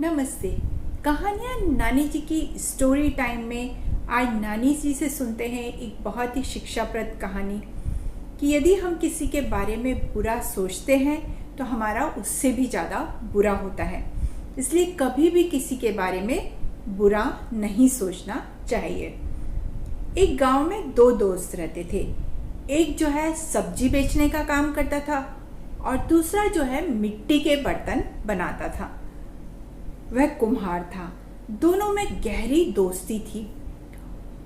नमस्ते। कहानियाँ नानी जी की स्टोरी टाइम में आज नानी जी से सुनते हैं एक बहुत ही शिक्षाप्रद कहानी कि यदि हम किसी के बारे में बुरा सोचते हैं तो हमारा उससे भी ज़्यादा बुरा होता है। इसलिए कभी भी किसी के बारे में बुरा नहीं सोचना चाहिए। एक गांव में दो दोस्त रहते थे। एक जो है सब्जी बेचने का काम करता था और दूसरा जो है मिट्टी के बर्तन बनाता था। वह कुम्हार था। दोनों में गहरी दोस्ती थी।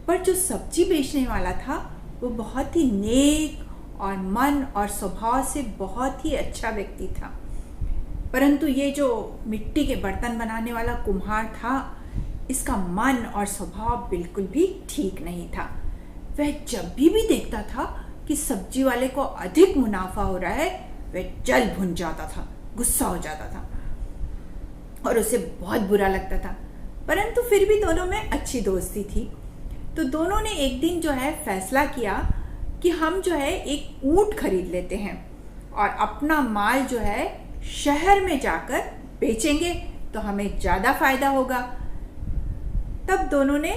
पर जो सब्जी बेचने वाला था वो बहुत ही नेक और मन और स्वभाव से बहुत ही अच्छा व्यक्ति था। परंतु ये जो मिट्टी के बर्तन बनाने वाला कुम्हार था, इसका मन और स्वभाव बिल्कुल भी ठीक नहीं था। वह जब भी देखता था कि सब्जी वाले को अधिक मुनाफा हो रहा है, वह जल भुन जाता था, गुस्सा हो जाता था और उसे बहुत बुरा लगता था। परंतु फिर भी दोनों में अच्छी दोस्ती थी। तो दोनों ने एक दिन जो है फैसला किया कि हम जो है एक ऊंट खरीद लेते हैं और अपना माल जो है शहर में जाकर बेचेंगे तो हमें ज़्यादा फायदा होगा। तब दोनों ने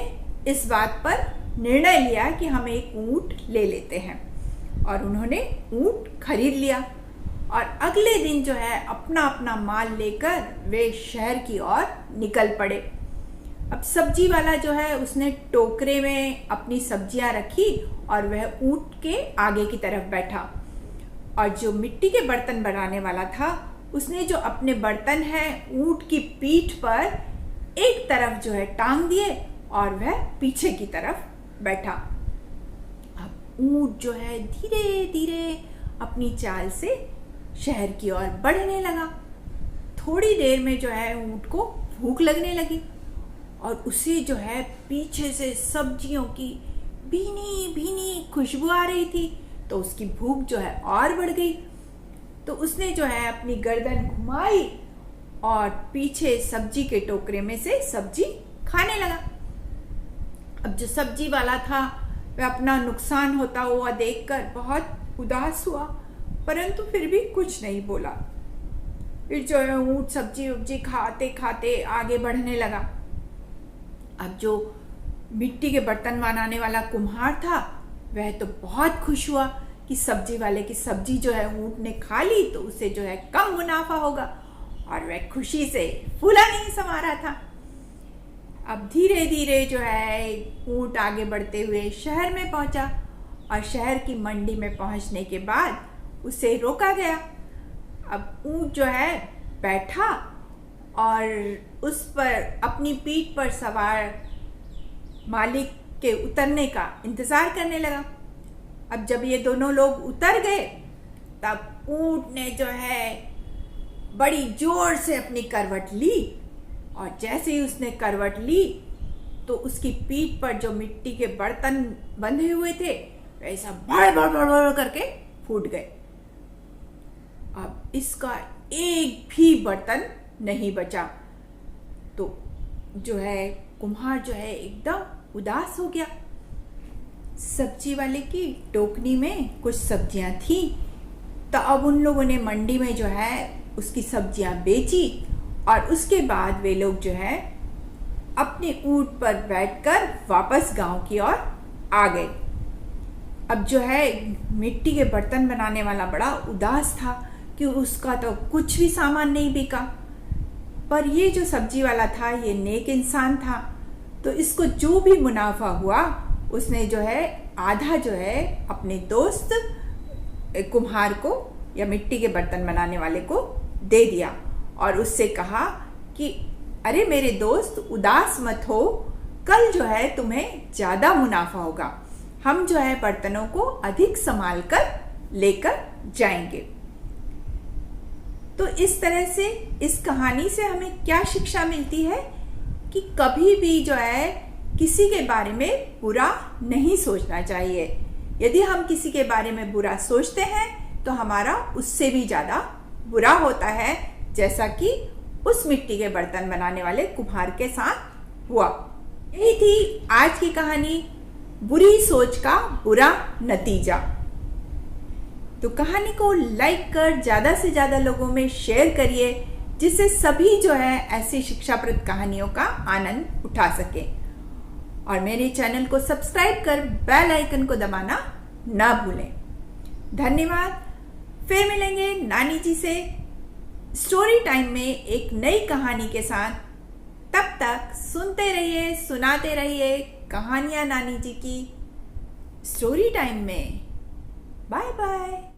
इस बात पर निर्णय लिया कि हम एक ऊंट ले लेते हैं और उन्होंने ऊंट खरीद लिया और अगले दिन जो है अपना अपना माल लेकर वे शहर की ओर निकल पड़े। अब सब्जी वाला जो है उसने टोकरे में अपनी सब्जियां रखी और वह ऊंट के आगे की तरफ बैठा। और जो मिट्टी के बर्तन बनाने वाला था, उसने जो अपने बर्तन है ऊंट की पीठ पर एक तरफ जो है टांग दिए और वह पीछे की तरफ बैठा। अब ऊंट जो है धीरे धीरे अपनी चाल से शहर की ओर बढ़ने लगा। थोड़ी देर में जो है ऊंट को भूख लगने लगी और उसे जो है पीछे से सब्जियों की भीनी भीनी खुशबू आ रही थी, तो उसकी भूख जो है और बढ़ गई। तो उसने जो है अपनी गर्दन घुमाई और पीछे सब्जी के टोकरे में से सब्जी खाने लगा। अब जो सब्जी वाला था वह अपना नुकसान होता हुआ देखकर बहुत उदास हुआ, परंतु फिर भी कुछ नहीं बोला। फिर जो है ऊंट सब्जी उब्जी खाते खाते आगे बढ़ने लगा। अब जो मिट्टी के बर्तन बनाने वाला कुम्हार था वह तो बहुत खुश हुआ कि सब्जी वाले की सब्जी जो है ऊंट ने खा ली तो उसे जो है कम मुनाफा होगा, और वह खुशी से फूला नहीं समा रहा था। अब धीरे धीरे जो है ऊंट आगे बढ़ते हुए शहर में पहुंचा और शहर की मंडी में पहुंचने के बाद उसे रोका गया। अब ऊंट जो है बैठा और उस पर अपनी पीठ पर सवार मालिक के उतरने का इंतजार करने लगा। अब जब ये दोनों लोग उतर गए तब ऊंट ने जो है बड़ी जोर से अपनी करवट ली और जैसे ही उसने करवट ली तो उसकी पीठ पर जो मिट्टी के बर्तन बंधे हुए थे वैसा भड़ भड़ भड़ भड़ करके फूट गए। अब इसका एक भी बर्तन नहीं बचा। तो जो है कुम्हार जो है एकदम उदास हो गया। सब्जी वाले की टोकरी में कुछ सब्जियां थी, तो अब उन लोगों ने मंडी में जो है उसकी सब्जियां बेची और उसके बाद वे लोग जो है अपने ऊंट पर बैठकर वापस गांव की ओर आ गए। अब जो है मिट्टी के बर्तन बनाने वाला बड़ा उदास था कि उसका तो कुछ भी सामान नहीं बिका। पर ये जो सब्जी वाला था ये नेक इंसान था, तो इसको जो भी मुनाफा हुआ उसने जो है आधा जो है अपने दोस्त कुम्हार को या मिट्टी के बर्तन बनाने वाले को दे दिया और उससे कहा कि अरे मेरे दोस्त उदास मत हो, कल जो है तुम्हें ज़्यादा मुनाफा होगा। हम जो है बर्तनों को अधिक संभाल कर लेकर जाएंगे। तो इस तरह से इस कहानी से हमें क्या शिक्षा मिलती है कि कभी भी जो है किसी के बारे में बुरा नहीं सोचना चाहिए। यदि हम किसी के बारे में बुरा सोचते हैं तो हमारा उससे भी ज़्यादा बुरा होता है, जैसा कि उस मिट्टी के बर्तन बनाने वाले कुम्हार के साथ हुआ। यही थी आज की कहानी, बुरी सोच का बुरा नतीजा। तो कहानी को लाइक कर ज़्यादा से ज़्यादा लोगों में शेयर करिए जिससे सभी जो है ऐसी शिक्षाप्रद कहानियों का आनंद उठा सके। और मेरे चैनल को सब्सक्राइब कर बेल आइकन को दबाना ना भूलें। धन्यवाद। फिर मिलेंगे नानी जी से स्टोरी टाइम में एक नई कहानी के साथ। तब तक सुनते रहिए, सुनाते रहिए कहानियां नानी जी की स्टोरी टाइम में। Bye bye.